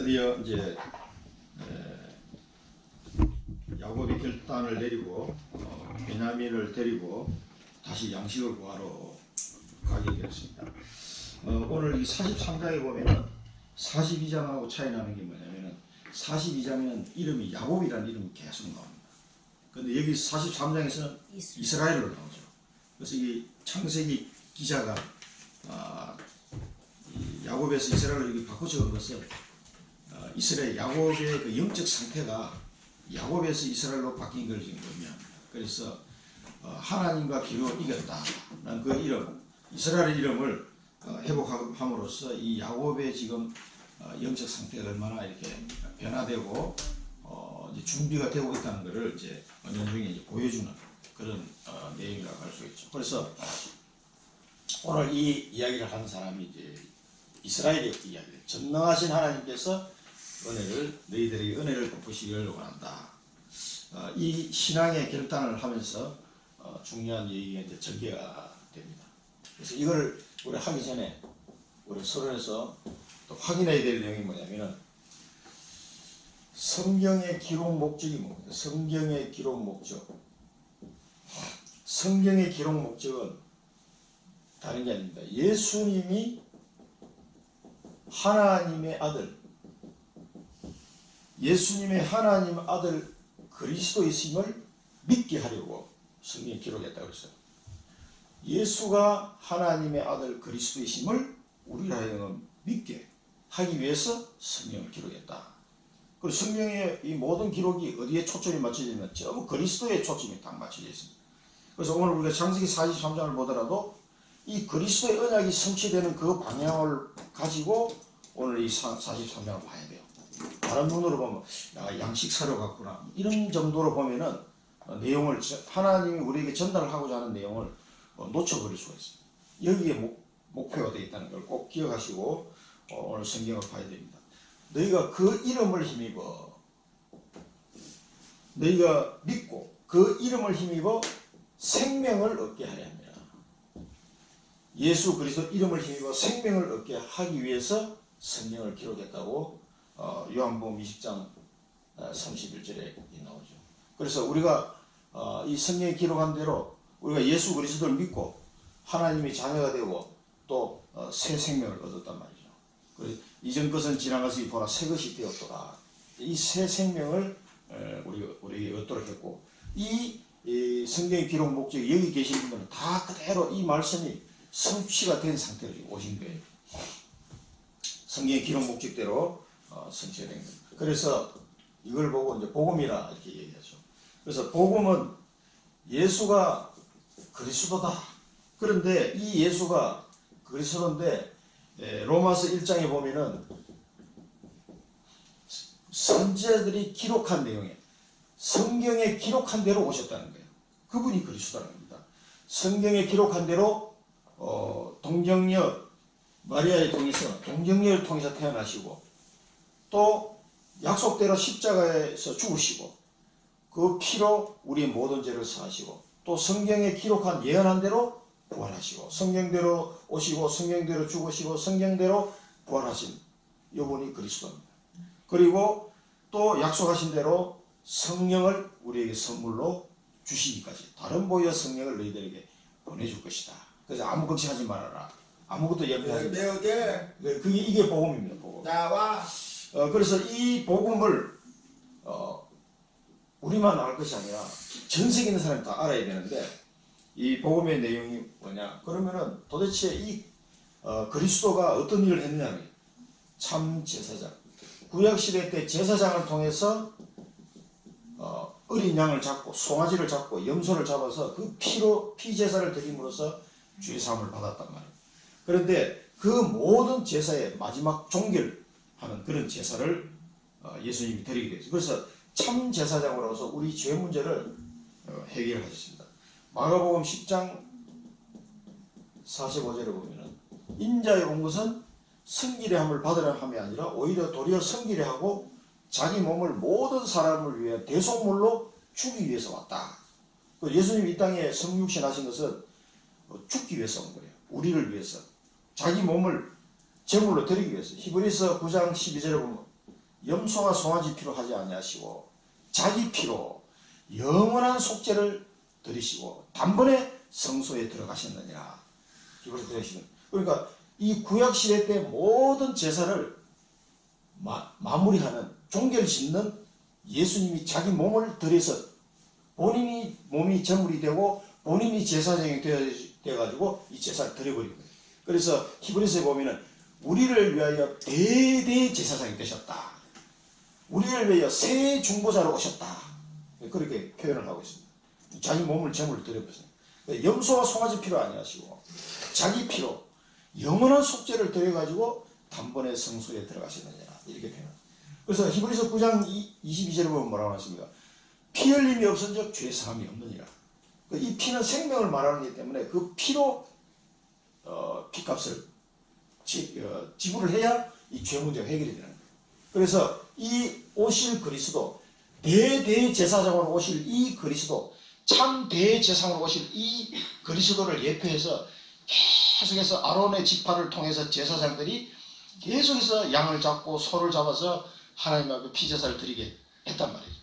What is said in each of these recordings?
드디어 이제 야곱이 결단을 내리고 베냐민을 데리고 다시 양식을 구하러 가게 되었습니다. 오늘 이 43장에 보면은 42장하고 차이 나는 게 뭐냐면은 42장에는 이름이 야곱이라는 이름이 계속 나옵니다. 근데 여기 43장에서는 이스라엘로 나오죠. 그래서 이 창세기 기자가 이 야곱에서 이스라엘로 여기 바꿔 적은 것은 이스라엘 야곱의 그 영적 상태가 야곱에서 이스라엘로 바뀐 걸 지금 의미합니다. 그래서 하나님과 기로 이겼다라는 그 이름, 이스라엘의 이름을 회복함으로써 이 야곱의 지금 영적 상태가 얼마나 이렇게 변화되고 이제 준비가 되고 있다는 것을 이제 나중에 이제 보여주는 그런 내용이라고 할 수 있죠. 그래서 오늘 이 이야기를 하는 사람이 이제 이스라엘의 이야기를 전능하신 하나님께서 너희들에게 은혜를 베푸시기를 원한다. 이 신앙의 결단을 하면서 중요한 얘기가 이제 전개가 됩니다. 그래서 이걸 우리 하기 전에 우리 서론에서 또 확인해야 될 내용이 뭐냐면은 성경의 기록 목적이 뭡니까? 성경의 기록 목적. 성경의 기록 목적은 다른 게 아닙니다. 예수님이 하나님의 아들, 예수님의 하나님 아들 그리스도이심을 믿게 하려고 성경에 기록했다고 했어요. 예수가 하나님의 아들 그리스도이심을 우리가 하여금 믿게 하기 위해서 성경을 기록했다. 그리고 성경의 이 모든 기록이 어디에 초점이 맞춰져 있냐면 전부 그리스도에 초점이 딱 맞춰져 있습니다. 그래서 오늘 우리가 창세기 43장을 보더라도 이 그리스도의 언약이 성취되는 그 방향을 가지고 오늘 이 43장을 봐야 돼요. 다른 눈으로 보면 양식 사료 같구나 이런 정도로 보면은 내용을 하나님이 우리에게 전달을 하고자 하는 내용을 놓쳐버릴 수가 있습니다. 여기에 목표가 되어 있다는 걸 꼭 기억하시고 오늘 성경을 봐야 됩니다. 너희가 그 이름을 힘입어, 너희가 믿고 그 이름을 힘입어 생명을 얻게 하려 합니다. 예수 그리스도 이름을 힘입어 생명을 얻게 하기 위해서 성경을 기록했다고 요한복음 20장 31절에 나오죠. 그래서 우리가 이 성경에 기록한 대로 우리가 예수 그리스도를 믿고 하나님의 자녀가 되고 또 새 생명을 얻었단 말이죠. 이전 것은 지나가서 보라 새 것이 되었더라. 이 새 생명을 우리에게 얻도록 했고 이 성경의 기록 목적이 여기 계신 분들은 다 그대로 이 말씀이 성취가 된 상태로 오신 거예요. 성경의 기록 목적대로 성취가 된 겁니다. 그래서 이걸 보고 이제 복음이라 이렇게 얘기하죠. 그래서 복음은 예수가 그리스도다. 그런데 이 예수가 그리스도인데 로마서 1장에 보면은 선지자들이 기록한 내용에 성경에 기록한 대로 오셨다는 거예요. 그분이 그리스도라는 겁니다. 성경에 기록한 대로 동정녀 마리아를 통해서 태어나시고 또 약속대로 십자가에서 죽으시고 그 피로 우리의 모든 죄를 사하시고 또 성경에 기록한 예언한 대로 부활하시고 성경대로 오시고 성경대로 죽으시고 성경대로 부활하신 이분이 그리스도입니다. 그리고 또 약속하신 대로 성령을 우리에게 선물로 주시기까지 다른 보여 성령을 너희들에게 보내줄 것이다. 그래서 아무 걱정하지 말아라. 아무것도 염려하지 말아라. 이게 복음입니다. 복음. 그래서 이 복음을 우리만 알 것이 아니라 전 세계 있는 사람이 다 알아야 되는데 이 복음의 내용이 뭐냐? 그러면은 도대체 이 그리스도가 어떤 일을 했느냐면 참 제사장. 구약시대 때 제사장을 통해서 어린 양을 잡고 송아지를 잡고 염소를 잡아서 그 피로 피제사를 드림으로써 죄사함을 받았단 말이에요. 그런데 그 모든 제사의 마지막 종결하는 그런 제사를 예수님이 드리게 되었어요. 그래서 참 제사장으로서 우리 죄 문제를 해결하셨습니다. 마가복음 10장 45절에 보면은 인자에 온 것은 성길의함을 받으려 함이 아니라 오히려 도리어 성길의하고 자기 몸을 모든 사람을 위해 대속물로 주기 위해서 왔다. 예수님이 이 땅에 성육신 하신 것은 죽기 위해서 온 거예요. 우리를 위해서 자기 몸을 제물로 드리기 위해서. 히브리서 9장 12절에 보면 염소와 송아지 피로 하지 아니하시고 자기 피로 영원한 속죄를 드리시고 단번에 성소에 들어가셨느니라. 히브리서 들으시면, 그러니까 이 구약 시대 때 모든 제사를 마무리하는, 종결 짓는 예수님이 자기 몸을 들여서 본인이 몸이 제물이 되고 본인이 제사장이 되어가지고 이 제사를 드려버린 거예요. 그래서 히브리서에 보면은 우리를 위하여 대대 제사장이 되셨다. 우리를 위하여 새 중보자로 오셨다. 그렇게 표현을 하고 있습니다. 자기 몸을 제물로 드려버렸어요. 염소와 송아지 피로 아니하시고 자기 피로 영원한 속죄를 드려가지고 단번에 성소에 들어가셨느니라. 이렇게 표현합니다. 그래서 히브리서 9장 22절에 보면 뭐라고 하십니까? 피 흘림이 없은즉 죄 사함이 없느니라. 이 피는 생명을 말하는 것이기 때문에 그 피로 피값을 지불을 해야 이 죄 문제가 해결이 되는 거예요. 그래서 이 오실 그리스도, 대제사장으로 오실 이 그리스도, 참 대제사장으로 오실 이 그리스도를 예표해서 계속해서 아론의 지파를 통해서 제사장들이 계속해서 양을 잡고 소를 잡아서 하나님 앞에 피제사를 드리게 했단 말이죠.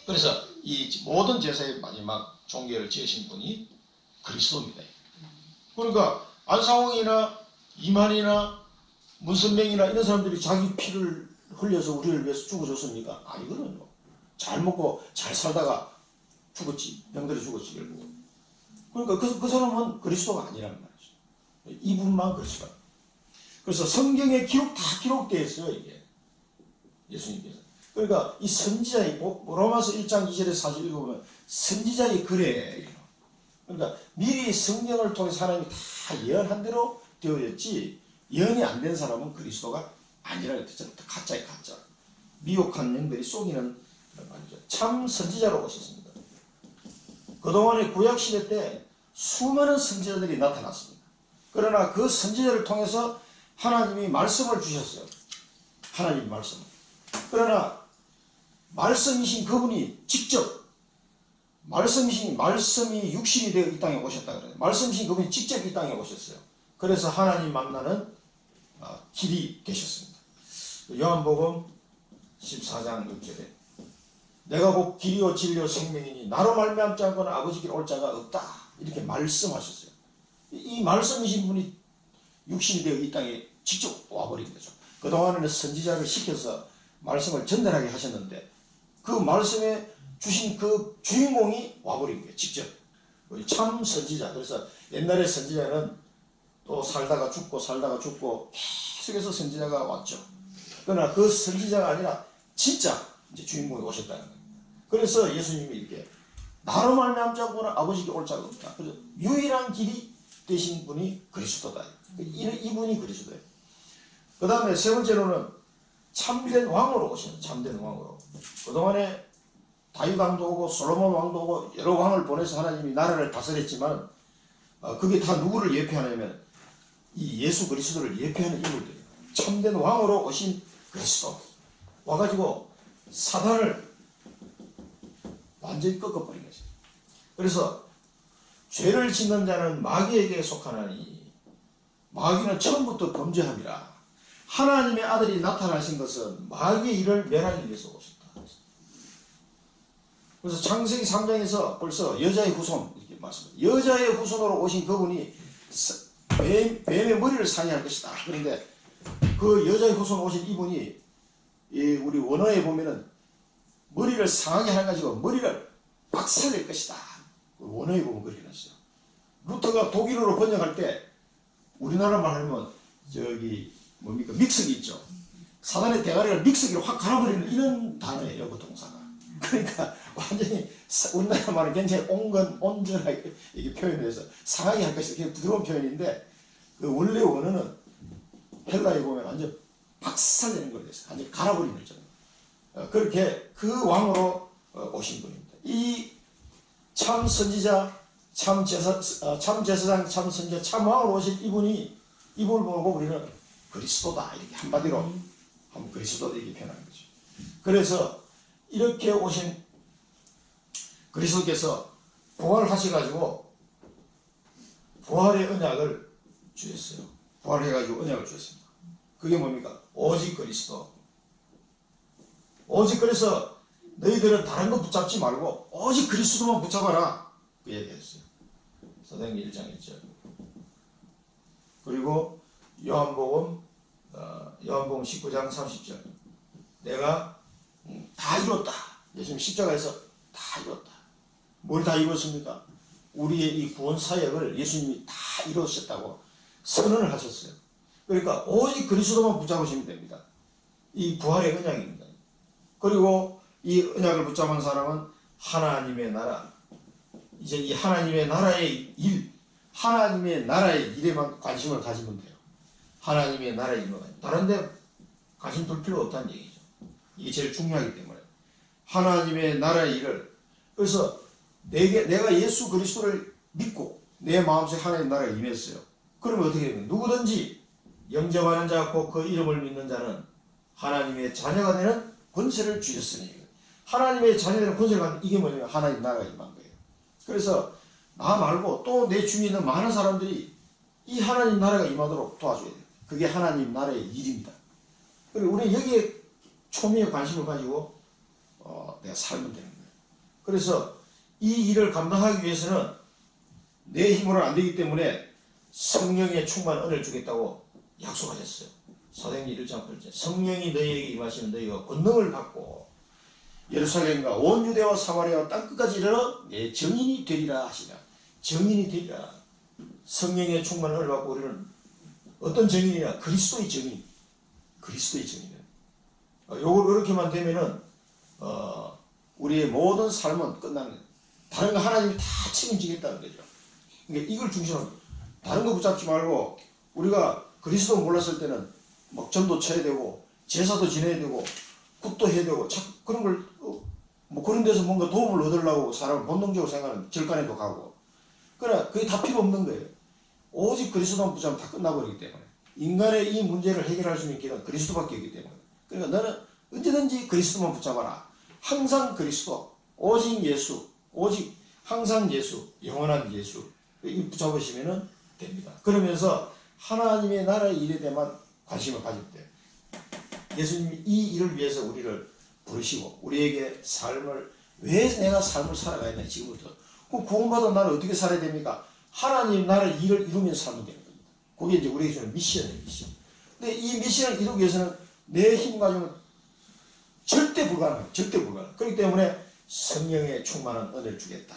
그래서 이 모든 제사의 마지막 종결을 지으신 분이 그리스도입니다. 그러니까 안상홍이나 이만희나 문선명이나 이런 사람들이 자기 피를 흘려서 우리를 위해서 죽어줬습니까? 아니거든요. 잘 먹고 잘 살다가 죽었지. 병들어 죽었지 결국. 그러니까 그 사람은 그리스도가 아니라는 말이죠. 이분만 그리스도가. 그래서 성경에 다 기록되어 있어요. 이게 예수님께서. 그러니까 이 선지자의, 로마서 1장 2절에서 4절 읽어보면 선지자의 글이에요. 그러니까 미리 성경을 통해서 하나님이 다 예언한 대로 되어졌지, 예언이 안 된 사람은 그리스도가 아니라 그랬죠. 가짜의 가짜. 미혹한 영들이 속이는 그런 말이죠. 참 선지자로 오셨습니다. 그동안의 구약시대 때 수많은 선지자들이 나타났습니다. 그러나 그 선지자를 통해서 하나님이 말씀을 주셨어요. 하나님의 말씀을. 그러나 말씀이신 그분이 직접, 말씀이 육신이 되어 이 땅에 오셨다 그래요. 말씀이신 그분이 직접 이 땅에 오셨어요. 그래서 하나님 만나는 길이 되셨습니다. 요한복음 14장 6절에 내가 곧 길이요 진리요 생명이니 나로 말미암지 않고는 아버지께 올 자가 없다. 이렇게 말씀하셨어요. 이 말씀이신 분이 육신이 되어 이 땅에 직접 와버린 거죠. 그동안에는 선지자를 시켜서 말씀을 전달하게 하셨는데 그 말씀에 주신 그 주인공이 와버린 거예요. 직접. 참 선지자. 그래서 옛날에 선지자는 또 살다가 죽고 계속해서 선지자가 왔죠. 그러나 그 선지자가 아니라 진짜 이제 주인공이 오셨다는 겁니다. 그래서 예수님이 이렇게 나로 말미암지 않고는 아버지께 올 자가 없다. 그래서 유일한 길이 되신 분이 그리스도다. 이분이 그리스도예요. 그 다음에 세 번째로는 참된 왕으로 오시는, 참된 왕으로. 그동안에 다윗 왕도 오고 솔로몬 왕도 오고 여러 왕을 보내서 하나님이 나라를 다스렸지만 그게 다 누구를 예표하냐면 이 예수 그리스도를 예표하는 인물들이에요. 참된 왕으로 오신 그리스도 와가지고 사단을 완전히 꺾어버린 거죠. 그래서 죄를 짓는 자는 마귀에게 속하나니 마귀는 처음부터 범죄함이라. 하나님의 아들이 나타나신 것은 마귀의 일을 멸하기 위해서 오셨다. 그래서 창세기 3장에서 벌써 여자의 후손 이렇게 말씀합니다. 여자의 후손으로 오신 그분이 뱀의 머리를 상해할 것이다. 그런데 그 여자의 후손 오신 이분이 우리 원어에 보면은 머리를 상하게 해가지고 머리를 박살낼 것이다. 원어에 보면 그렇게 났어요. 루터가 독일어로 번역할 때 우리나라 말하면 저기 뭡니까 믹서기 있죠. 사단의 대가리를 믹서기로 확 갈아버리는 이런 단어예요. 그 동사가. 그러니까 완전히 우리나라 말은 굉장히 온전하게 이게 표현해서 상하게 할 것이 굉장히 부드러운 표현인데 그 원래 원어는 헬라에 보면 완전 박살내는 걸 했어요. 완전히 갈아버리는 거죠. 그렇게 그 왕으로 오신 분입니다. 이 참 선지자, 참 제사장, 참 선지자, 참 왕으로 오신 이분을 보고 우리는 그리스도다 이렇게 한마디로 한번 그리스도다 이렇게 표현하는 거죠. 그래서 이렇게 오신 그리스도께서 부활하셔가지고 부활의 언약을 주셨어요. 부활해가지고 언약을 주셨습니다. 그게 뭡니까? 오직 그리스도, 오직 그래서 너희들은 다른 거 붙잡지 말고 오직 그리스도만 붙잡아라. 그 얘기했어요. 사도행전 1장 1절. 그리고 요한복음 19장 30절. 내가 다 이뤘다. 예수님 십자가에서 다 이뤘다. 뭘 다 이뤘습니까? 우리의 이 구원 사역을 예수님이 다 이루셨다고 선언을 하셨어요. 그러니까 오직 그리스도만 붙잡으시면 됩니다. 이 부활의 언약입니다. 그리고 이 언약을 붙잡은 사람은 하나님의 나라, 이제 이 하나님의 나라의 일, 하나님의 나라의 일에만 관심을 가지면 돼요. 하나님의 나라의 일만. 다른 데 관심 둘 필요 없다는 얘기죠. 이게 제일 중요하기 때문에. 하나님의 나라의 일을. 그래서 내가 예수 그리스도를 믿고 내 마음속에 하나님의 나라가 임했어요. 그러면 어떻게 되면 누구든지 영접하는 자 곧 그 이름을 믿는 자는 하나님의 자녀가 되는 권세를 주셨으니. 하나님의 자녀되는 권세가 이게 뭐냐면 하나님 나라가 임한 거예요. 그래서 나 말고 또 내 주위에 있는 많은 사람들이 이 하나님 나라가 임하도록 도와줘야 돼요. 그게 하나님 나라의 일입니다. 그리고 우리는 여기에 초미의 관심을 가지고 내가 살면 되는 거예요. 그래서 이 일을 감당하기 위해서는 내 힘으로는 안 되기 때문에 성령의 충만한 은혜를 주겠다고 약속하셨어요. 사도행전 1장 8절. 성령이 너희에게 임하시면 너희가 권능을 받고 예루살렘과 온 유대와 사마리아와 땅끝까지 이르러 내 증인이 되리라 하시라. 증인이 되리라. 성령의 충만한 은혜를 받고 우리는 어떤 증인이냐? 그리스도의 증인. 그리스도의 증인은. 요걸 이렇게만 되면은 우리의 모든 삶은 끝나는 거예요. 다른 거 하나님이 다 책임지겠다는 거죠. 그러니까 이걸 중심으로 다른 거 붙잡지 말고 우리가 그리스도 몰랐을 때는 막 전도 쳐야 되고 제사도 지내야 되고 굿도 해야 되고 그런 걸 뭐 그런 데서 뭔가 도움을 얻으려고 사람을 본능적으로 생각하는 절간에도 가고 그러나 그게 다 필요 없는 거예요. 오직 그리스도만 붙잡으면 다 끝나버리기 때문에 인간의 이 문제를 해결할 수 있는 길은 그리스도밖에 없기 때문에 그러니까 너는 언제든지 그리스도만 붙잡아라. 항상 그리스도, 오직 예수, 오직 항상 예수, 영원한 예수 이 붙잡으시면 됩니다. 그러면서 하나님의 나라의 일에 대한 관심을 가질 때 예수님이 이 일을 위해서 우리를 부르시고 우리에게 삶을 왜 내가 삶을 살아가야 되나 지금부터 그 구원받은 나를 어떻게 살아야 됩니까? 하나님 나라의 일을 이루면서 살면 되는 겁니다. 그게 이제 우리에게 주는 미션이에요. 미션. 근데 이 미션을 이루기 위해서는 내 힘 가지고는 절대 불가능해요. 절대 불가능. 그렇기 때문에 성령의 충만한 은혜를 주겠다.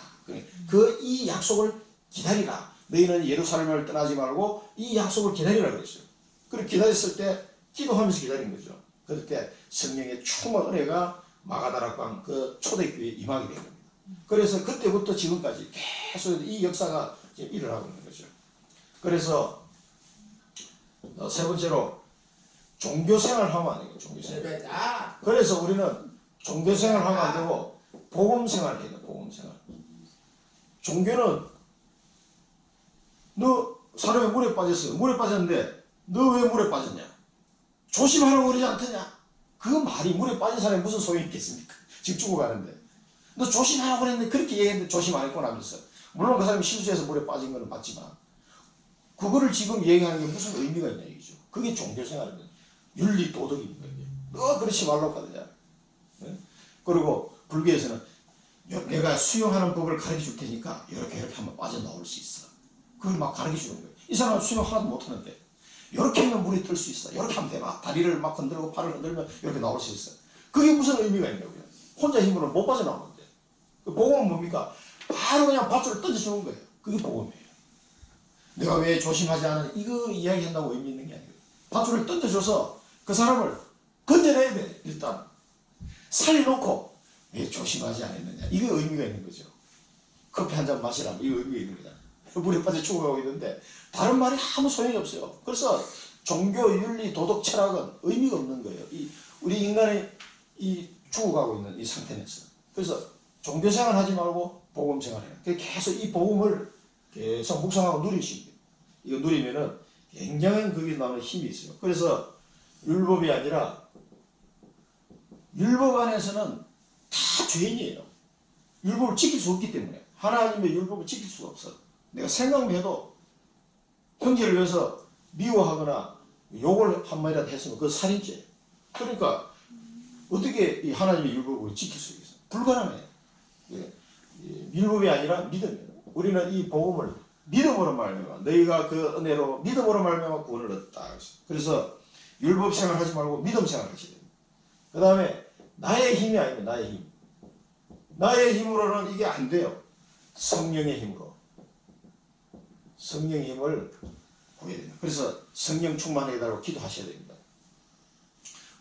이 약속을 기다리라. 너희는 예루살렘을 떠나지 말고 이 약속을 기다리라 그랬어요. 그리고 기다렸을 때 기도하면서 기다린 거죠. 그럴 때 성령의 충만한 은혜가 마가다락방 그 초대교회에 임하게 된 겁니다. 그래서 그때부터 지금까지 계속 이 역사가 지금 일어나고 있는 거죠. 그래서 세 번째로 종교생활 하면 안 돼요. 종교생활. 그래서 우리는 종교생활 하면 안 되고 복음생활 해야 돼요. 복음생활. 종교는 너 사람이 물에 빠졌어요. 물에 빠졌는데 너 왜 물에 빠졌냐? 조심하라고 그러지 않더냐? 그 말이 물에 빠진 사람이 무슨 소용이 있겠습니까? 지금 죽어가는데. 너 조심하라고 그랬는데 그렇게 얘기했는데 조심 안 했고 나면서. 물론 그 사람이 실수해서 물에 빠진 건 맞지만 그거를 지금 얘기하는 게 무슨 의미가 있냐 얘기죠. 그게 종교생활입니다. 윤리 도덕입니다. 너 그렇지 말라고 하더냐. 네? 그리고 불교에서는 내가 수영하는 법을 가르쳐 줄 테니까 이렇게 하면 빠져나올 수 있어. 그걸 막 가르쳐 주는 거예요. 이 사람은 수영 하나도 못하는데 이렇게 하면 물에 뜰 수 있어. 이렇게 하면 대박. 다리를 막 흔들고 팔을 흔들면 이렇게 나올 수 있어. 그게 무슨 의미가 있냐고요. 혼자 힘으로 못 빠져나오는데. 그 복음은 뭡니까? 바로 그냥 밧줄을 던져주는 거예요. 그게 복음이에요. 내가 왜 조심하지 않은 이거 이야기한다고 의미 있는 게 아니에요. 밧줄을 던져줘서 그 사람을 건져내야 돼. 일단 살려놓고 왜 조심하지 않았느냐. 이게 의미가 있는 거죠. 커피 한 잔 마시라. 이거 의미가 있는 거잖아요. 물에 빠져 죽어가고 있는데 다른 말이 아무 소용이 없어요. 그래서 종교, 윤리, 도덕, 철학은 의미가 없는 거예요. 우리 인간이 죽어가고 있는 이 상태에서. 그래서 종교생활 하지 말고 복음생활 해요. 계속 이 복음을 계속 묵상하고 누리시면 돼요. 이거 누리면은 굉장한 거기에 나오는 힘이 있어요. 그래서 율법이 아니라 율법 안에서는 다 죄인이에요. 율법을 지킬 수 없기 때문에. 하나님의 율법을 지킬 수가 없어. 내가 생각만 해도 형제를 위해서 미워하거나 욕을 한마디라도 했으면 그건 살인죄. 그러니까 어떻게 이 하나님의 율법을 지킬 수 있겠어요? 불가능해요. 예. 율법이 아니라 믿음이에요. 우리는 이 복음을 믿음으로 말미암아 너희가 그 은혜로 믿음으로 말미암아 구원을 얻었다. 그래서 율법 생활하지 말고 믿음 생활하셔야 됩니다. 그 다음에 나의 힘이 아닙니다. 나의 힘. 나의 힘으로는 이게 안 돼요. 성령의 힘으로. 성령의 힘을 구해야 됩니다. 그래서 성령 충만해달라고 기도하셔야 됩니다.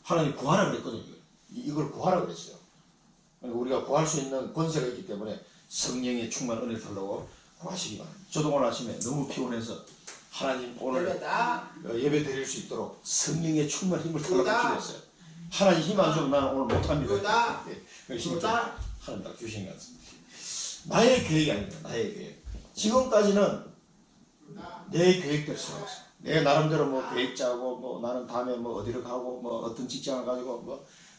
하나님 구하라 그랬거든요. 이걸 구하라 그랬어요. 우리가 구할 수 있는 권세가 있기 때문에 성령의 충만 은혜를 달라고 구하시기 바랍니다. 저도 오늘 아침에 너무 피곤해서 하나님 오늘 예배 드릴 수 있도록 성령의 충만 힘을 달라고 기도했어요. 하나님 힘 안 주면 나는 오늘 못합니다. 힘을 좀 하나님 딱 주신 것 같습니다. 나의 계획이 아닙니다. 나의 계획. 지금까지는 내 계획대로 살았어요. 내 나름대로 뭐 계획 짜고 뭐 나는 다음에 뭐 어디로 가고 뭐 어떤 직장을 가지고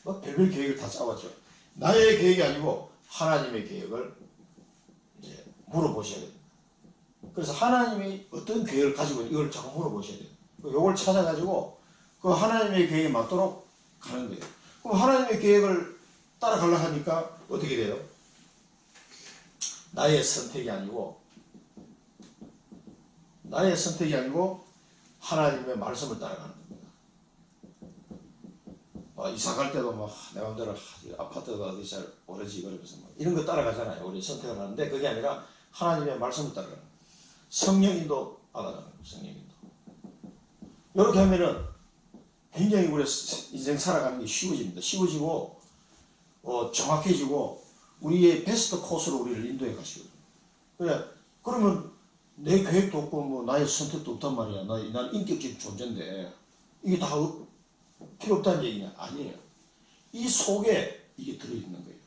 뭐 별별 계획을 다 짜왔죠. 나의 계획이 아니고 하나님의 계획을 이제 물어보셔야 됩니다. 그래서 하나님이 어떤 계획을 가지고 이걸 자꾸 물어보셔야 돼요. 이걸 찾아가지고 그 하나님의 계획에 맞도록 가는 거예요. 그럼 하나님의 계획을 따라가려고 하니까 어떻게 돼요? 나의 선택이 아니고 하나님의 말씀을 따라가는 겁니다. 이사 갈 때도 뭐 내 마음대로 아파트가 어디 잘 오르지 그러면서 뭐 이런 거 따라가잖아요. 우리 선택을 하는데 그게 아니라 하나님의 말씀을 따라가는 거예요. 성령인도 알아가는 거예요. 성령인도. 이렇게 하면은 굉장히 우리 인생 살아가는 게 쉬워집니다. 쉬워지고 정확해지고 우리의 베스트 코스로 우리를 인도해 가시거든요. 그러면 내 계획도 없고 뭐 나의 선택도 없단 말이야. 난 인격적인 존재인데 이게 다 필요 없다는 얘기냐? 아니에요. 이 속에 이게 들어있는 거예요.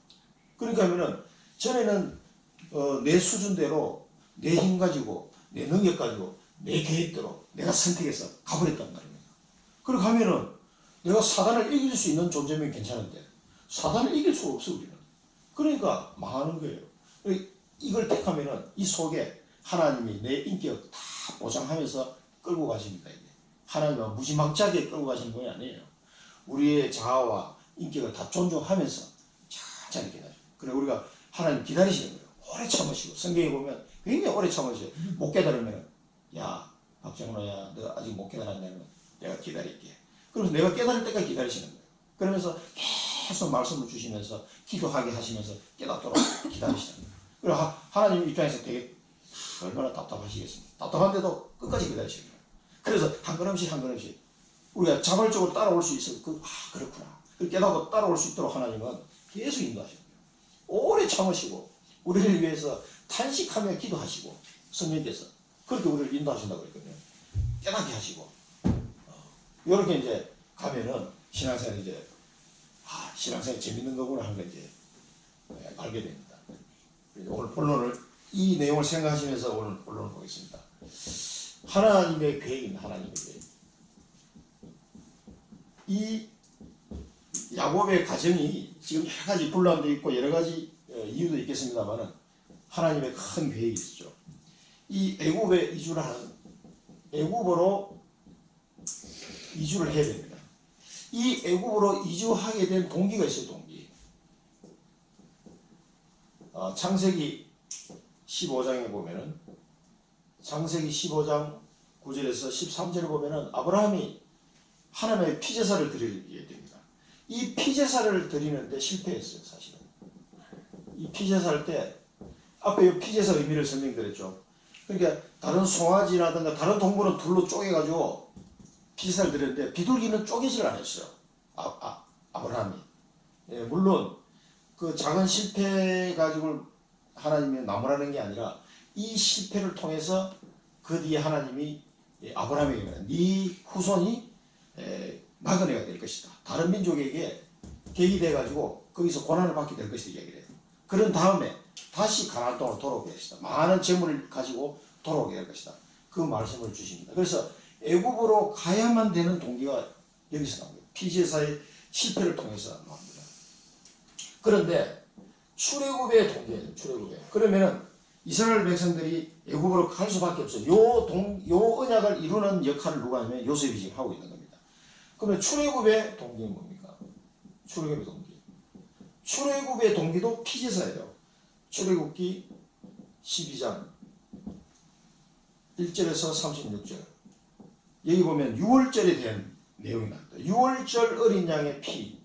그러니까 하면은 전에는 내 수준대로 내 힘 가지고 내 능력 가지고 내 계획대로 내가 선택해서 가버렸단 말입니다. 그렇게 하면은 내가 사단을 이길 수 있는 존재면 괜찮은데 사단을 이길 수가 없어 우리는. 그러니까 망하는 거예요. 이걸 택하면은 이 속에 하나님이 내 인격 다 보장하면서 끌고 가십니다. 하나님은 무지막지하게 끌고 가시는 건 아니에요. 우리의 자아와 인격을 다 존중하면서 천천히 기다려요. 그래 우리가 하나님 기다리시는 거예요. 오래 참으시고 성경에 보면 굉장히 오래 참으셔요. 못 깨달으면 야 박정로야 너 아직 못 깨달았냐면 내가 기다릴게. 그래서 내가 깨달을 때까지 기다리시는 거예요. 그러면서 계속 말씀을 주시면서 기도하게 하시면서 깨닫도록 기다리시는 거예요. 그리고 하나님 입장에서 되게 얼마나 답답하시겠습니까? 답답한데도 끝까지 기다리시는 거예요. 그래서 한 걸음씩 우리가 자발적으로 따라올 수 있어요. 그렇구나. 깨닫고 따라올 수 있도록 하나님은 계속 인도하시는 거예요. 오래 참으시고 우리를 위해서 탄식하며 기도하시고 성령께서 그렇게 우리를 인도하신다고 그랬거든요. 깨닫게 하시고 이렇게 이제 가면은 신앙생활 이제 신앙생활 재밌는 거구나 하는 걸 이제 알게 됩니다. 오늘 본론을 이 내용을 생각하시면서 오늘 본론을 보겠습니다. 하나님의 계획입니다. 하나님의 계획. 이 야곱의 가정이 지금 여러 가지 분란도 있고 여러 가지 이유도 있겠습니다만은 하나님의 큰 계획이 있었죠. 이 애굽에 이주를 하는 애굽으로 이주를 해야 됩니다. 이 애굽으로 이주하게 된 동기가 있어요. 동기. 창세기 15장에 보면은 창세기 15장 9절에서 13절에 보면은 아브라함이 하나님의 피제사를 드리게 됩니다. 이 피제사를 드리는데 실패했어요. 사실은. 이 피제사할 때 앞에 이 피제사 의미를 설명드렸죠. 그러니까 다른 송아지라든가 다른 동물은 둘로 쪼개가지고 피제사를 드렸는데 비둘기는 쪼개질 안 했어요. 아브라함이. 예, 물론 그 작은 실패 가지고 하나님이 나무라는 게 아니라 이 실패를 통해서 그 뒤에 하나님이 아브라함에게 말해요. 네 후손이 나그네가 될 것이다. 다른 민족에게 계기 돼가지고 거기서 고난을 받게 될 것이다. 이야기를 해요. 그런 다음에 다시 가나안 땅으로 돌아오게 될 것이다. 많은 재물을 가지고 돌아오게 될 것이다. 그 말씀을 주십니다. 그래서 애굽으로 가야만 되는 동기가 여기서 나옵니다. 피제사의 실패를 통해서 나옵니다. 그런데 출애굽의 동기예요. 출애굽의. 그러면은 이스라엘 백성들이 애굽으로 갈 수밖에 없어요. 요 언약을 이루는 역할을 누가 하면 요셉이 지금 하고 있는 겁니다. 그러면 출애굽의 동기는 뭡니까? 출애굽의 동기. 출애굽의 동기도 피제사예요. 출애굽기 12장 1절에서 36절. 여기 보면 6월절에 대한 내용이 나옵니다. 6월절 어린 양의 피.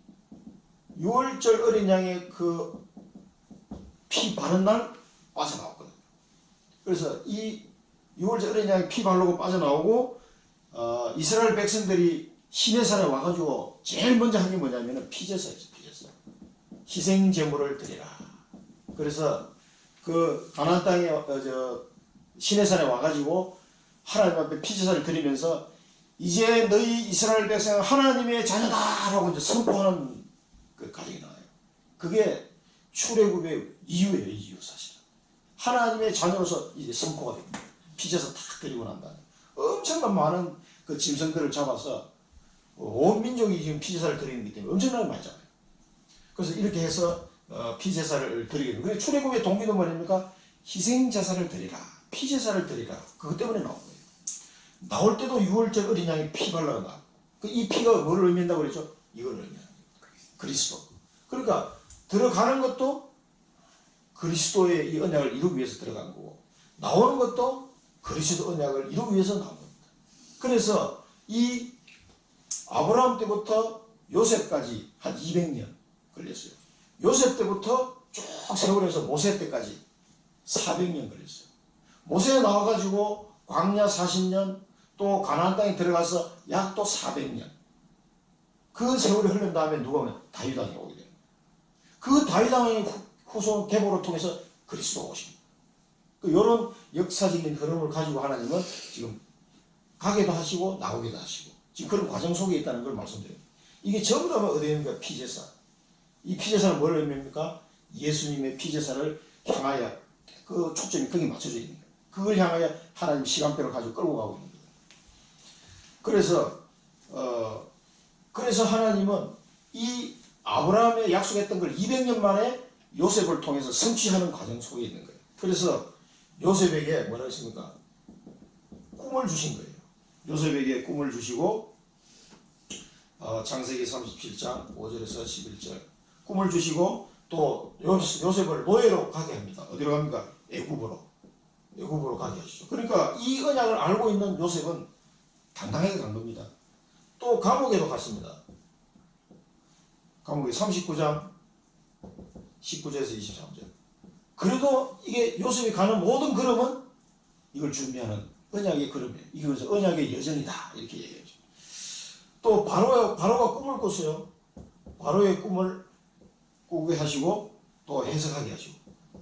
6월절 어린 양의 그 피 바른 날 빠져나왔거든요. 그래서 이 6월절 어린 양의 피 바르고 빠져나오고 이스라엘 백성들이 시내산에 와가지고 제일 먼저 한 게 뭐냐면 피제사였죠. 피제사. 희생 제물을 드리라. 그래서 그 가나안 땅에 시내산에 와가지고 하나님 앞에 피제사를 드리면서 이제 너희 이스라엘 백성은 하나님의 자녀다라고 이제 선포하는 그 가정이 나와요. 그게 출애굽의 이유예요. 이유 사실은. 하나님의 자녀로서 이제 선포가 됩니다. 피제사 탁 드리고 난 다음에 엄청난 많은 그 짐승들을 잡아서 온 민족이 지금 피제사를 드리는 것 때문에 엄청나게 많이 잡아요. 그래서 이렇게 해서 피제사를 드리게 됩니다. 그래서 출애굽의 동기도 뭐입니까? 희생제사를 드리라. 피제사를 드리라. 그것 때문에 나온 거예요. 나올 때도 6월절 어린 양이 피 발라가 나. 이 피가 뭐를 의미한다고 그랬죠? 이걸 의미합니다. 그리스도. 그러니까 들어가는 것도 그리스도의 이 언약을 이루기 위해서 들어간 거고 나오는 것도 그리스도 언약을 이루기 위해서 나온 겁니다. 그래서 이 아브라함 때부터 요셉까지 한 200년 걸렸어요. 요셉 때부터 쭉 세월에서 모세 때까지 400년 걸렸어요. 모세 나와가지고 광야 40년 또 가나안 땅에 들어가서 약 또 400년. 그 세월이 흐른 다음에 누가 오면 다윗 왕이 오게 됩니다. 그 다윗 왕의 후손 계보를 통해서 그리스도가 오십니다. 이런 역사적인 흐름을 가지고 하나님은 지금 가게도 하시고 나오기도 하시고 지금 그런 과정 속에 있다는 걸 말씀드립니다. 이게 전부 다 어디에 있는가? 피제사. 이 피제사는 뭘 의미합니까? 예수님의 피제사를 향하여 그 초점이 거기 맞춰져 있는 거예요. 그걸 향하여 하나님 시간표를 가지고 끌고 가고 있는 거예요. 그래서 하나님은 이 아브라함에 약속했던 걸 200년 만에 요셉을 통해서 성취하는 과정 속에 있는 거예요. 그래서 요셉에게 뭐라 했습니까? 꿈을 주신 거예요. 요셉에게 꿈을 주시고 창세기 37장 5절에서 11절 꿈을 주시고 또 요셉을 노예로 가게 합니다. 어디로 갑니까? 애굽으로 가게 하시죠. 그러니까 이 언약을 알고 있는 요셉은 당당하게 간 겁니다. 또 감옥에도 갔습니다. 감옥에 39장 19절에서 23절. 그래도 이게 요셉이 가는 모든 걸음은 이걸 준비하는 언약의 걸음이에요. 이것은 언약의 여정이다. 이렇게 얘기하죠. 또 바로가 꿈을 꿨어요. 바로의 꿈을 꾸게 하시고 또 해석하게 하시고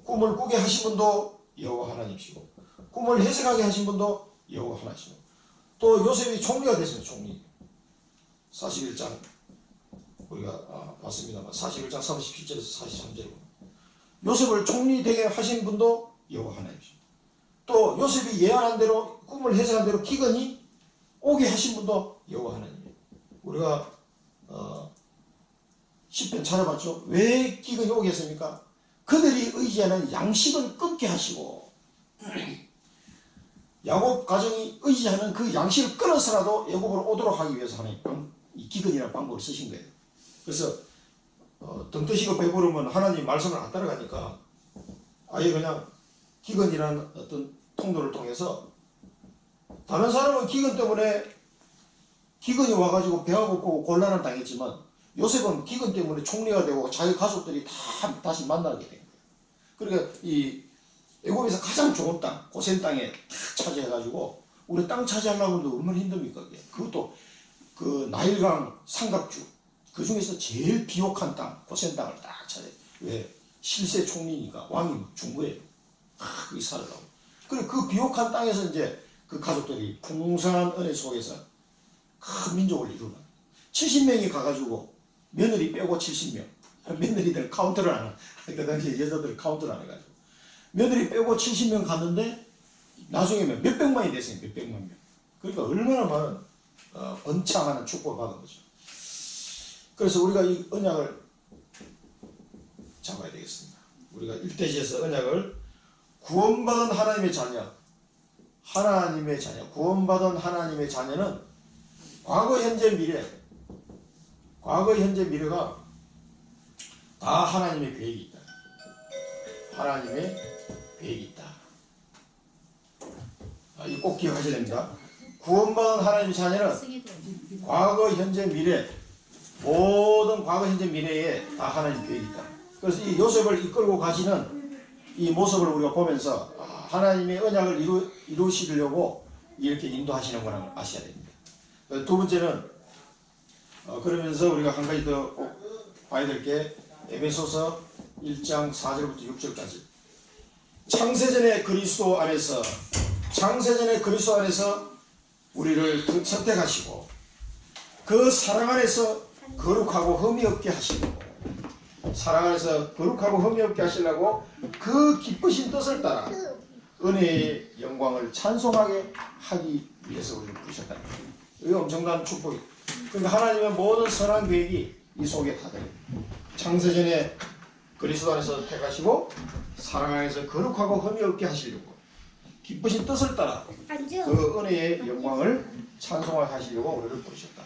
꿈을 꾸게 하신 분도 여호와 하나님이시고 꿈을 해석하게 하신 분도 여호와 하나님이시고 또 요셉이 총리가 됐습니다. 총리. 41장 우리가 봤습니다만 41장 37절에서 43절 요셉을 총리 되게 하신 분도 여호와 하나님이시고 또 요셉이 예언한 대로 꿈을 해석한 대로 기근이 오게 하신 분도 여호와 하나님이에요. 우리가 시편 찾아봤죠. 왜 기근이 오게 했습니까? 그들이 의지하는 양식을 끊게 하시고 야곱 가정이 의지하는 그 양식을 끊어서라도 애굽으로 오도록 하기 위해서 하나님 이 기근이라는 방법을 쓰신 거예요. 그래서 등 뜨시고 배부르면 하나님 말씀을 안 따라가니까 아예 그냥 기근이라는 어떤 통로를 통해서 다른 사람은 기근 때문에 기근이 와가지고 배가 고프고 곤란을 당했지만 요셉은 기근 때문에 총리가 되고 자기 가족들이 다 다시 만나게 된 거예요. 그러니까 이 애굽에서 가장 좋은 땅, 고센 땅에 차지해가지고 우리 땅 차지하려고 해도 얼마나 힘듭니까? 그것도 그 나일강 삼각주 그 중에서 제일 비옥한 땅, 고센 땅을 딱 차지해. 왜? 실세 총리니까 왕이 중부예요. 거기 살으라고. 그리고 그 비옥한 땅에서 이제 그 가족들이 풍성한 은혜 속에서 큰 민족을 이루는 70명이 가가지고 며느리 빼고 70명 며느리들 카운트를 안 해. 그 당시에 여자들 카운트를 안 해가지고 며느리 빼고 70명 갔는데 나중에 몇백만이 됐어요. 몇백만 명. 그러니까 얼마나 많은 번창하는 축복을 받은 거죠. 그래서 우리가 이 언약을 잡아야 되겠습니다. 우리가 1대지에서 언약을 구원받은 하나님의 자녀, 구원받은 하나님의 자녀는 과거, 현재, 미래가 다 하나님의 계획이 있다. 하나님의 계획이 있다. 이거 꼭 기억하셔야 됩니다. 구원받은 하나님의 자녀는 과거, 현재, 미래 모든 과거, 현재, 미래에 다 하나님 계획이 있다. 그래서 이 요셉을 이끌고 가시는 이 모습을 우리가 보면서 하나님의 언약을 이루시려고 이렇게 인도하시는 거라는 걸 아셔야 됩니다. 두 번째는 그러면서 우리가 한 가지 더 꼭 봐야 될 게 에베소서 1장 4절부터 6절까지 창세전의 그리스도 안에서 우리를 선택하시고 그 사랑 안에서 거룩하고 흠이 없게 하시고 사랑 안에서 거룩하고 흠이 없게 하시려고 그 기쁘신 뜻을 따라 은혜의 영광을 찬송하게 하기 위해서 우리를 부르셨다. 이거 엄청난 축복이에요. 그러니까 하나님의 모든 선한 계획이 이 속에 다 들어요. 창세전에 그리스도 안에서 택하시고 사랑 안에서 거룩하고 흠이 없게 하시려고 기쁘신 뜻을 따라 그 은혜의 영광을 찬송하게 하시려고 우리를 부르셨다.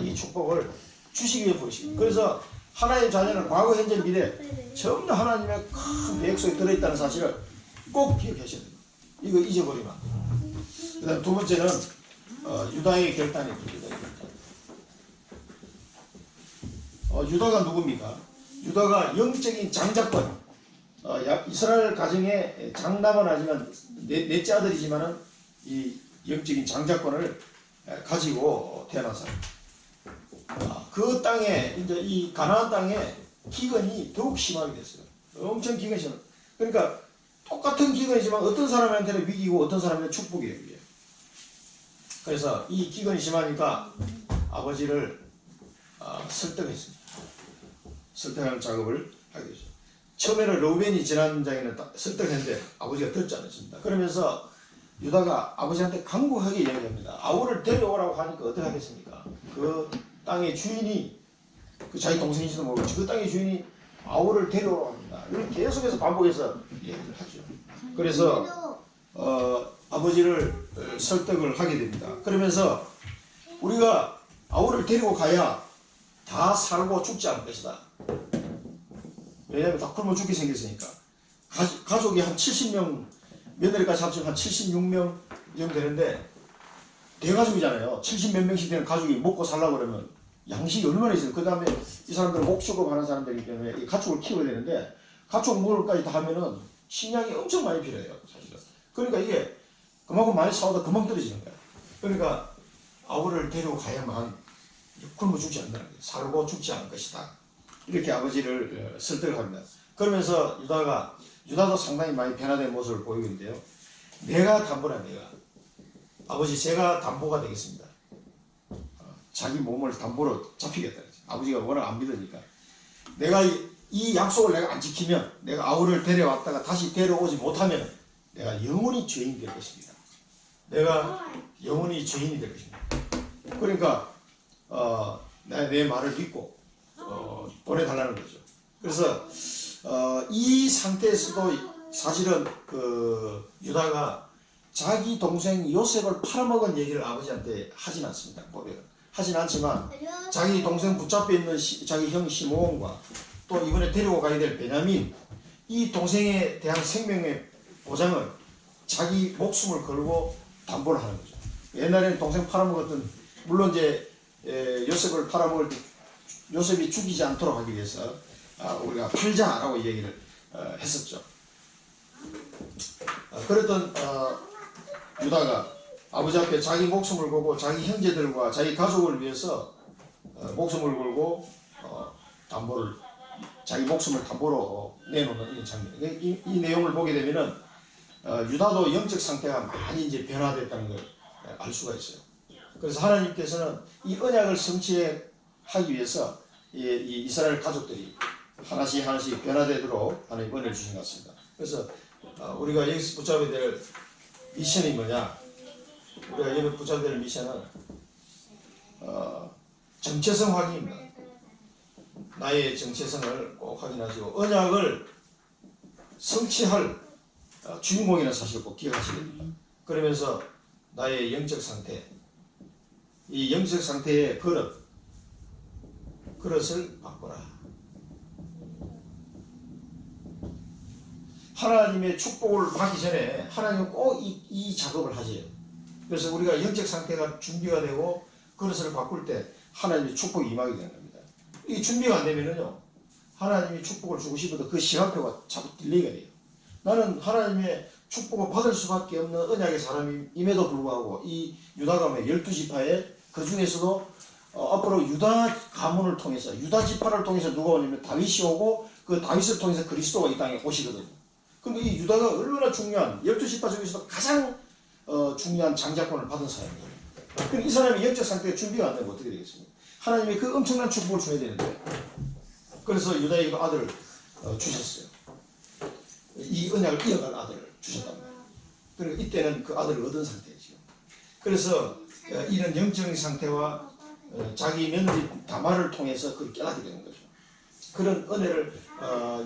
이 축복을 주시기 위해 부르십니다. 그래서 하나님의 자녀는 과거, 현재, 미래 전부 하나님의 큰 계획 속에 들어있다는 사실을 꼭 기억하셔야 됩니다. 이거 잊어버리면 안 돼요. 그 다음 두 번째는 유다의 결단입니다. 유다가 누굽니까? 유다가 영적인 장자권, 이스라엘 가정의 장남은 아니지만 넷째 아들이지만은 이 영적인 장자권을 가지고 태어난 사람. 그 땅에 이제 이 가나안 땅에 기근이 더욱 심하게 됐어요. 엄청 기근이 심해요. 그러니까 똑같은 기근이지만 어떤 사람한테는 위기고 어떤 사람한테는 축복이에요. 이게. 그래서 이 기근이 심하니까 아버지를 설득했습니다. 설득하는 작업을 하게 되죠. 처음에는 르우벤이 지난 장에는 설득했는데 아버지가 듣지 않았습니다. 그러면서 유다가 아버지한테 강구하게 이야기합니다. 아우를 데려오라고 하니까 어떻게 하겠습니까? 그 땅의 주인이 그 자기 동생인지도 모르고 그 땅의 주인이 아우를 데려오라고 합니다. 이걸 계속해서 반복해서 얘기를 하죠. 그래서 아버지를 설득을 하게 됩니다. 그러면서 우리가 아우를 데리고 가야 다 살고 죽지 않을 것이다. 왜냐하면 다 굶어 죽게 생겼으니까. 가족이 한 70명, 며느리까지 합치면 한 76명 정도 되는데 대가족이잖아요. 70 몇 명씩 되는 가족이 먹고 살려고 그러면 양식이 얼마나 있어요. 그 다음에 이 사람들은 목축업 하는 사람들이기 때문에 이 가축을 키워야 되는데 가축 먹을까지 다 하면은 식량이 엄청 많이 필요해요. 사실은. 그러니까 이게 그만큼 많이 사오다 금방 떨어지는 거예요. 그러니까 아우를 데리고 가야만 굶어 죽지 않는다는 거예요. 살고 죽지 않을 것이다. 이렇게 아버지를 설득을 합니다. 그러면서 유다도 상당히 많이 변화된 모습을 보이고 있는데요. 내가 담보라 내가. 아버지 제가 담보가 되겠습니다. 자기 몸을 담보로 잡히겠다. 아버지가 워낙 안 믿으니까. 내가 이 약속을 내가 안 지키면 내가 아우를 데려왔다가 다시 데려오지 못하면 내가 영원히 죄인이 될 것입니다. 내가 영원히 죄인이 될 것입니다. 그러니까 내 말을 믿고 보내달라는 거죠. 그래서 이 상태에서도 사실은 그 유다가 자기 동생 요셉을 팔아먹은 얘기를 아버지한테 하진 않습니다. 하진 않지만 자기 동생 붙잡혀 있는 자기 형 시므온과 또 이번에 데리고 가야 될 베냐민 이 동생에 대한 생명의 보장을 자기 목숨을 걸고 담보를 하는 거죠. 옛날에는 동생 팔아먹었던 물론 이제 요셉을 팔아먹을 때 요셉이 죽이지 않도록 하기 위해서 우리가 팔자라고 얘기를 했었죠. 그랬던 유다가 아버지 앞에 자기 목숨을 걸고 자기 형제들과 자기 가족을 위해서 목숨을 걸고 자기 목숨을 담보로 내놓는 이 장면. 이 내용을 보게 되면은 유다도 영적 상태가 많이 이제 변화됐다는 걸 알 수가 있어요. 그래서 하나님께서는 이 언약을 성취하기 위해서 이 이스라엘 가족들이 하나씩 변화되도록 하나님 은혜를 주신 것 같습니다. 그래서 우리가 여기서 붙잡아야 될 미션이 뭐냐? 우리가 여기 붙잡아야 될 미션은 정체성 확인입니다. 나의 정체성을 꼭 확인하시고 언약을 성취할 주인공이라는 사실을 꼭 기억하셔야 됩니다. 그러면서 나의 영적 상태, 이 영적 상태의 그릇을 바꿔라. 하나님의 축복을 받기 전에 하나님은 꼭 이 작업을 하세요. 그래서 우리가 영적 상태가 준비가 되고 그릇을 바꿀 때 하나님의 축복이 임하게 되는 겁니다. 이 준비가 안 되면은요, 하나님이 축복을 주고 싶어도 그 시간표가 자꾸 딜레이가 돼요. 나는 하나님의 축복을 받을 수밖에 없는 언약의 사람임에도 불구하고 이 유다가 12지파에 그 중에서도 앞으로 유다 가문을 통해서 유다 지파를 통해서 누가 오냐면 다윗이 오고 그 다윗을 통해서 그리스도가 이 땅에 오시거든요. 그럼 이 유다가 얼마나 중요한 12지파 중에서도 가장 중요한 장자권을 받은 사람이에요. 그럼 이 사람이 영적 상태가 준비가 안 되면 어떻게 되겠습니까? 하나님이 그 엄청난 축복을 줘야 되는데, 그래서 유다에게 그 아들을 주셨어요. 이 언약을 이어갈 아들을 주셨단 말이에요. 그러니까 이때는 그 아들을 얻은 상태죠. 그래서 이런 영적인 상태와 자기 며느리 다말을 통해서 그걸 깨닫게 되는 거죠. 그런 은혜를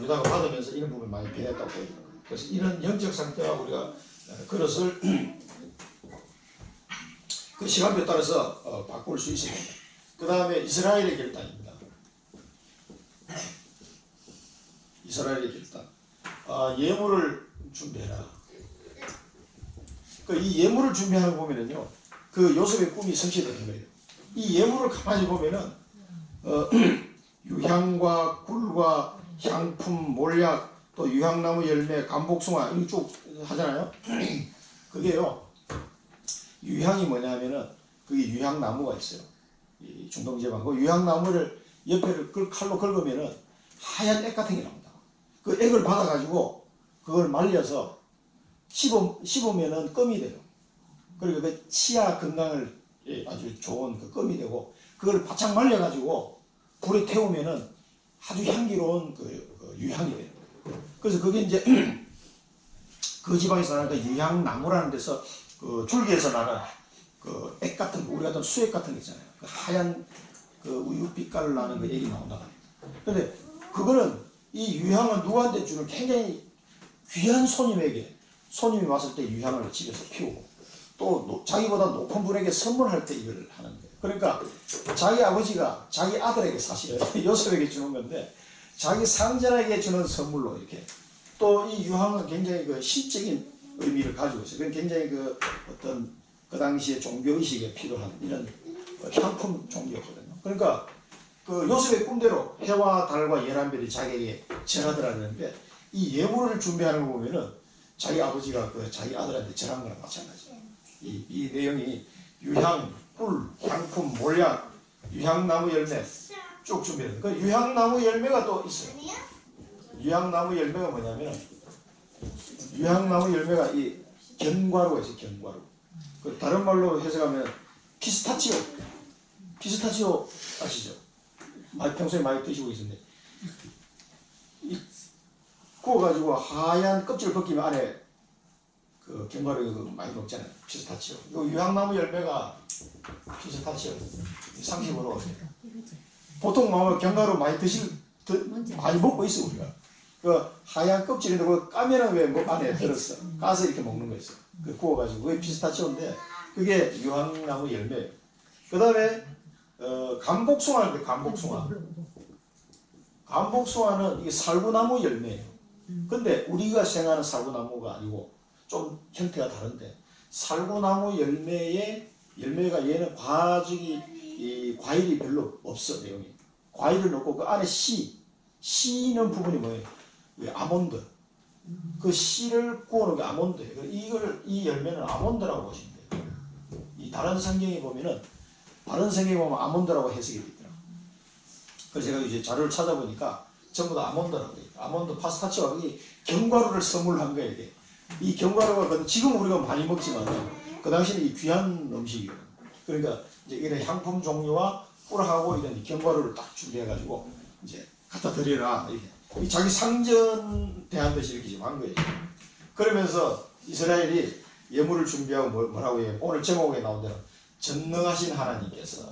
유다가 받으면서 이런 부분이 많이 변했다고 보여주는 거예요. 그래서 이런 영적 상태와 우리가 그것을 그 시간표에 따라서 바꿀 수 있습니다. 그 다음에 이스라엘의 결단입니다. 이스라엘의 결단. 예물을 준비해라. 이 예물을 준비하는 거 보면은요, 그 요셉의 꿈이 성취되는 거예요. 이 예물을 가만히 보면은 유향과 굴과 향품, 몰약, 또 유향나무 열매, 감복숭아 이거 쭉 하잖아요. 그게요, 유향이 뭐냐면은 그게 유향나무가 있어요. 이 중동지방 그 유향나무를 옆에를 칼로 긁으면은 하얀 액 같은 게 나옵니다. 그 액을 받아가지고 그걸 말려서 씹으면은 껌이 돼요. 그리고 그 치아 건강을 아주 좋은 그 껌이 되고, 그걸 바짝 말려가지고 불에 태우면은 아주 향기로운 그 유향이 돼요. 그래서 그게 이제 그 지방에서 나는 그 유향나무라는 데서 그 줄기에서 나는 그 액 같은 거, 우리 같은 수액 같은 거 있잖아요. 그 하얀 그 우유빛깔을 나는 그 액이 나온다. 근데 그거는 이 유향은 누구한테 주는 굉장히 귀한 손님이 왔을 때 유향을 집에서 피우고, 또 자기보다 높은 분에게 선물할 때 이걸 하는 거예요. 그러니까 자기 아버지가 자기 아들에게 사실은 요셉에게 주는 건데, 자기 상전에게 주는 선물로 이렇게. 또 이 유향은 굉장히 그 신적인 의미를 가지고 있어요. 그건 굉장히 그 어떤 그 당시에 종교의식에 필요한 이런 향품 종류였거든요. 그러니까 그 요셉의 꿈대로 해와 달과 11별이 자기에게 절하더라 그러는데, 이 예물을 준비하는 거 보면은 자기 아버지가 그 자기 아들한테 절한 거랑 마찬가지예요. 이 내용이 유향, 꿀, 향품, 몰약, 유향나무 열매 쭉 준비해요. 그 유향나무 열매가 또 있어요. 유향나무 열매가 뭐냐면, 유향나무 열매가 이 견과류가 있어요. 견과류. 그 다른 말로 해석하면 피스타치오 아시죠? 평소에 많이 드시고 있는데, 구워가지고 하얀 껍질을 벗기면 안에 그 견과류 많이 먹잖아요. 피스타치오. 이 유향나무 열매가 피스타치오. 상식으로 보통 견과류 많이 많이 먹고 있어 우리가. 그 하얀 껍질인데 그거 까면은 왜 뭐 안에 들었어. 까서 이렇게 먹는 거 있어. 그 구워가지고 그게 피스타치오인데 그게 유향나무 열매예요. 그 다음에 감복숭아인데 감복숭아는 이게 살구나무 열매예요. 근데 우리가 생각하는 살구나무가 아니고 좀 형태가 다른데, 살구나무 열매가 얘는 과일이 별로 없어. 내용이 과일을 넣고 그 안에 씨는 부분이 뭐예요? 아몬드. 그 씨를 구워놓은 게 아몬드예요. 이 열매는 아몬드라고 보시면 돼요. 이 다른 성경에 보면 아몬드라고 해석이 되더라고요. 그래서 제가 이제 자료를 찾아보니까 전부 다 아몬드라고 돼요. 아몬드, 파스타치오가 이 견과류를 선물한 거예요. 이게. 이 견과류가 지금 우리가 많이 먹지만 그 당시에는 이 귀한 음식이에요. 그러니까 이제 이런 향품 종류와 꿀하고 이런 견과류를 딱 준비해가지고 이제 갖다 드려라. 이렇게. 자기 상전 대한 듯이 이렇게 지금 한 거예요. 그러면서 이스라엘이 예물을 준비하고 뭐라고 해요? 오늘 제목에 나온 대로 전능하신 하나님께서.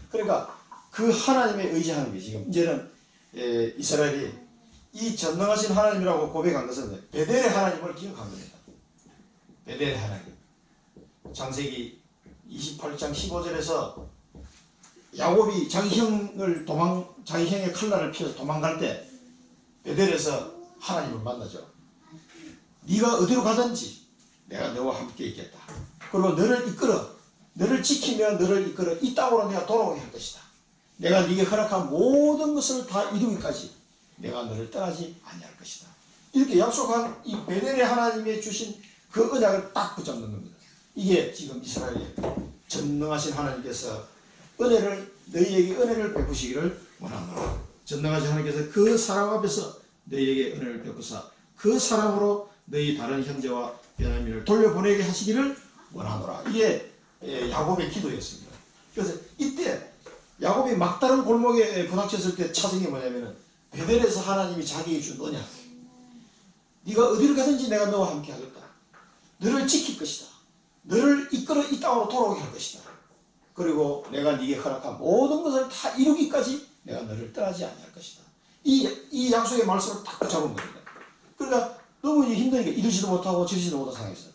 그러니까 그 하나님에 의지하는 게 지금 이제는 이스라엘이 이 전능하신 하나님이라고 고백한 것은 베델의 하나님을 기억한 겁니다. 베델의 하나님. 창세기 28장 15절에서 야곱이 자기 형의 칼날을 피해서 도망갈 때 베델에서 하나님을 만나죠. 네가 어디로 가든지 내가 너와 함께 있겠다. 그리고 너를 이끌어, 너를 지키며 너를 이끌어 이 땅으로 내가 돌아오게 할 것이다. 내가 네게 허락한 모든 것을 다 이루기까지 내가 너를 떠나지 아니할 것이다. 이렇게 약속한 이 베델의 하나님이 주신 그 언약을 딱 붙잡는 겁니다. 이게 지금 이스라엘의 전능하신 하나님께서 너희에게 은혜를 베푸시기를 원하노라. 전능하신 하나님께서 그 사랑 앞에서 너희에게 은혜를 베푸사 그 사랑으로 너희 다른 형제와 베냐민을 돌려보내게 하시기를 원하노라. 이게 야곱의 기도였습니다. 그래서 이때 야곱이 막다른 골목에 부닥쳤을 때 찾은 게 뭐냐면은 베델에서 하나님이 자기에게 준 언약. 네가 어디를 가든지 내가 너와 함께 하겠다. 너를 지킬 것이다. 너를 이끌어 이 땅으로 돌아오게 할 것이다. 그리고 내가 네게 허락한 모든 것을 다 이루기까지 내가 너를 떠나지 아니할 것이다. 이 약속의 말씀을 딱 붙잡은 겁니다. 그러니까 너무 힘드니까 이루지도 못하고 지르지도 못한 상황에서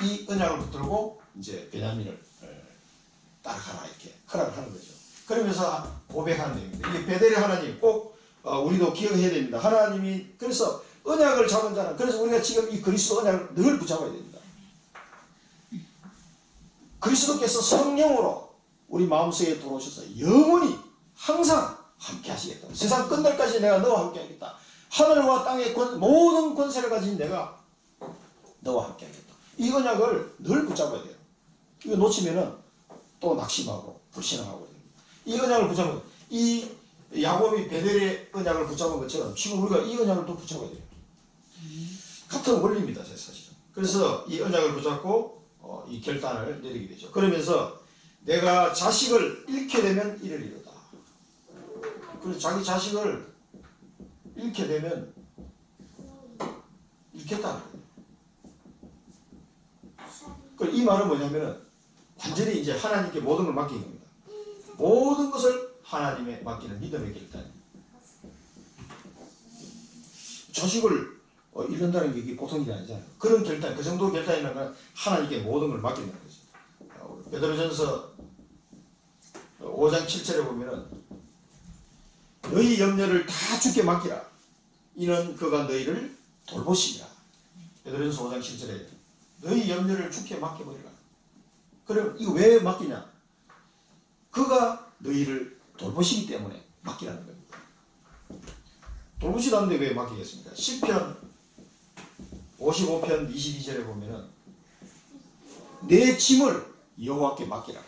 이 언약을 붙들고 이제 베냐민을 따라가라 이렇게 허락을 하는 거죠. 그러면서 고백하는 내용입니다. 이게 베델의 하나님 꼭 우리도 기억해야 됩니다. 하나님이 그래서 언약을 잡은 자는 그래서 우리가 지금 이 그리스도 언약을 늘 붙잡아야 됩니다. 그리스도께서 성령으로 우리 마음속에 들어오셔서 영원히 항상 함께 하시겠다. 세상 끝날까지 내가 너와 함께 하겠다. 하늘과 땅의 모든 권세를 가진 내가 너와 함께 하겠다. 이 언약을 늘 붙잡아야 돼요. 이거 놓치면은 또 낙심하고 불신하고 됩니다. 이 언약을 붙잡은 이 야곱이 베델의 언약을 붙잡은 것처럼 지금 우리가 이 언약을 또 붙잡아야 돼요. 같은 원리입니다, 사실은. 그래서 이 언약을 붙잡고 이 결단을 내리게 되죠. 그러면서 내가 자식을 잃게 되면 이를 이루다. 그래서 자기 자식을 잃게 되면 잃겠다는 거예요. 이 말은 뭐냐면은 완전히 이제 하나님께 모든 걸 맡긴 겁니다. 모든 것을 하나님에 맡기는 믿음의 결단. 자식을 잃는다는 게 이게 보통 일이 아니잖아요. 그런 결단, 그 정도 결단이라는 건 하나님께 모든 걸 맡긴다는 거죠. 베드로전서 5장 7절에 보면은 너희 염려를 다 주께 맡기라. 이는 그가 너희를 돌보시리라. 베드로전서 5장 7절에 너희 염려를 주께 맡겨버리라. 그럼 이거 왜 맡기냐? 그가 너희를 돌보시기 때문에 맡기라는 겁니다. 돌보시라는데 왜 맡기겠습니까? 시편 55편 22절에 보면은 내 짐을 여호와께 맡기라.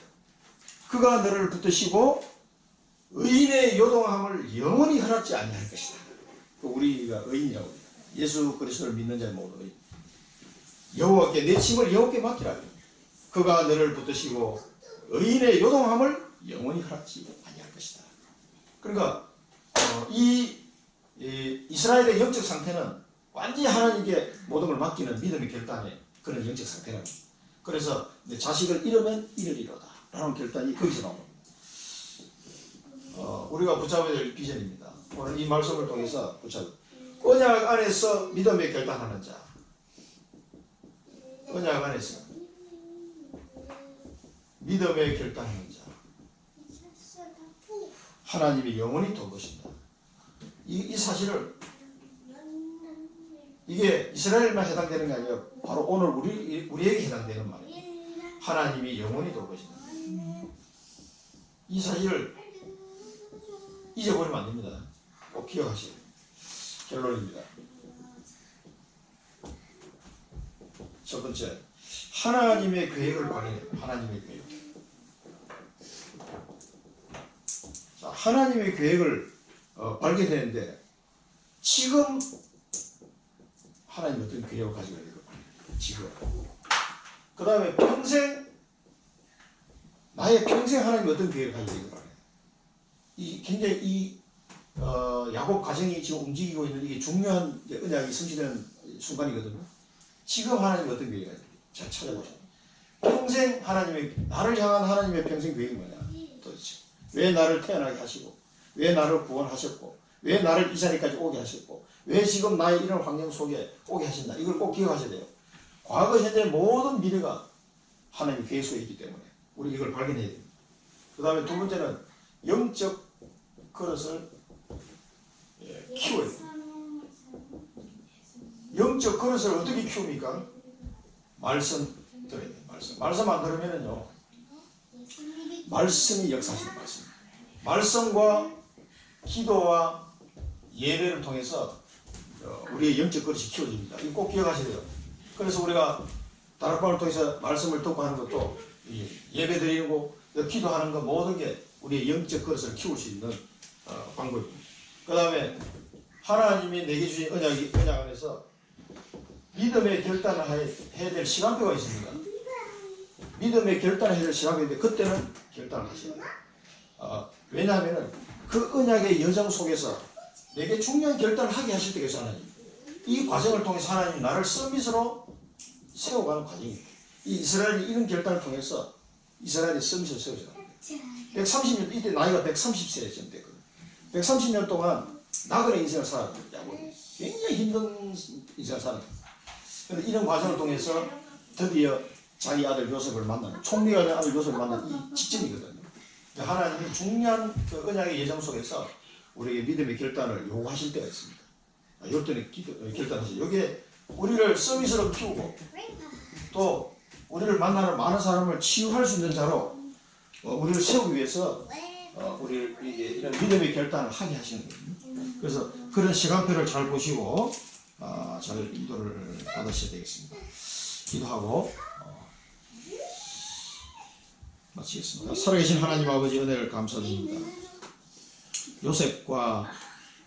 그가 너를 붙드시고 의인의 요동함을 영원히 허락지 아니할 것이다. 우리가 의인이라고 합니다. 예수 그리스도를 믿는 자의 모두 의인. 여호와께 내 짐을 여호와께 맡기라. 그가 너를 붙드시고 의인의 요동함을 영원히 허락지 아니할 것이다. 그러니까 이스라엘의 영적 상태는 완전히 하나님께 모든 걸 맡기는 믿음의 결단의 그런 영적 상태라는 겁니다. 그래서 내 자식을 잃으면 이를 이루다 라는 결단이 거기서 나옵니다. 우리가 붙잡아야 될 비전입니다. 오늘 이 말씀을 통해서 붙잡아야 언약 안에서 믿음의 결단하는 자. 언약 안에서 믿음의 결단하는 자. 하나님이 영원히 돌보신다. 이 사실을 이게 이스라엘만 해당되는 게 아니라 바로 오늘 우리에게 해당되는 말이에요. 하나님이 영원히 돌보신다. 이 사실을 잊어버리면 안 됩니다. 꼭 기억하시오. 결론입니다. 첫 번째, 하나님의 계획을 발견해요. 하나님의 계획. 자, 하나님의 계획을 발견했는데 지금 하나님 어떤 계획을 가지고 있는 거예요. 지금. 그 다음에 평생 나의 평생 하나님 어떤 계획을 가지고 있는 거예요. 이 굉장히 이 야곱 가정이 지금 움직이고 있는 이게 중요한 언약이 성취되는 순간이거든요. 지금 하나님 어떤 계획을 가지고 있는 잘 찾아보세요. 평생 나를 향한 하나님의 평생 계획이 뭐냐 도대체. 왜 나를 태어나게 하시고 왜 나를 구원하셨고 왜 나를 이 자리까지 오게 하셨고 왜 지금 나의 이런 환경 속에 오게 하신다. 이걸 꼭 기억하셔야 돼요. 과거 현재 모든 미래가 하나님의 계획 속에 있기 때문에 우리 이걸 발견해야 됩니다. 그 다음에 두 번째는 영적 그릇을 키워야 됩니다. 영적 그릇을 어떻게 키웁니까? 말씀 들어야 돼요. 말씀 안 들으면은요, 말씀이 역사하시는 말씀. 말씀과 기도와 예배를 통해서 우리의 영적 그릇이 키워집니다. 이거 꼭 기억하셔야 돼요. 그래서 우리가 다락방을 통해서 말씀을 듣고 하는 것도 예배 드리고 기도하는 것 모든 게 우리의 영적 그릇을 키울 수 있는 방법입니다. 그 다음에 하나님이 내게 주신 언약 안에서 믿음의 결단을 해야 될 시간표가 있습니다. 믿음의 결단을 해야 될 시간표인데 그때는 결단을 하셔야 돼요. 왜냐하면 그 언약의 여정 속에서 내게 중요한 결단을 하게 하실 때겠죠. 하나님. 이 과정을 통해서 하나님이 나를 서밋으로 세워가는 과정입니다. 이 이스라엘이 이런 결단을 통해서 이스라엘이 서밋으로 세워져요. 130년, 이때 나이가 130세쯤 됐거든요. 130년 동안 나그네 인생을 살았거든요. 굉장히 힘든 인생을 살았거든요. 그런데 이런 과정을 통해서 드디어 자기 아들 요셉을 만나는, 총리가 된 아들 요셉을 만나는 이 직전이거든요. 하나님이 중요한 그 언약의 예정 속에서 우리에게 믿음의 결단을 요구하실 때가 있습니다. 이럴 때는 결단하시죠. 여기에 우리를 서밋으로 키우고 또 우리를 만나는 많은 사람을 치유할 수 있는 자로 우리를 세우기 위해서 우리를 이런 믿음의 결단을 하게 하시는 거예요. 그래서 그런 시간표를 잘 보시고 잘 인도를 받으셔야 되겠습니다. 기도하고 마치겠습니다. 살아계신 하나님 아버지 은혜를 감사드립니다. 요셉과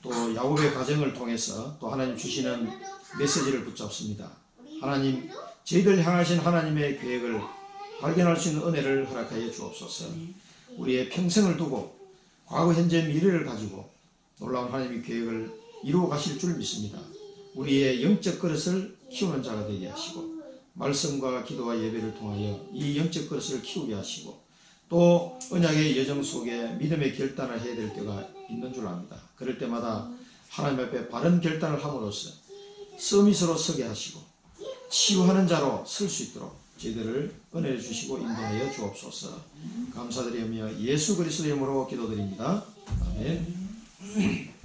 또 야곱의 가정을 통해서 또 하나님 주시는 메시지를 붙잡습니다. 하나님, 저희들 향하신 하나님의 계획을 발견할 수 있는 은혜를 허락하여 주옵소서. 우리의 평생을 두고 과거, 현재, 미래를 가지고 놀라운 하나님의 계획을 이루어 가실 줄 믿습니다. 우리의 영적 그릇을 키우는 자가 되게 하시고 말씀과 기도와 예배를 통하여 이 영적 그릇을 키우게 하시고 또 언약의 여정 속에 믿음의 결단을 해야 될 때가 있는 줄 압니다. 그럴 때마다 하나님 앞에 바른 결단을 함으로써 서밋으로 서게 하시고 치유하는 자로 설 수 있도록 저희들을 은혜를 주시고 인도하여 주옵소서. 감사드리며 예수 그리스도의 이름으로 기도드립니다. 아멘.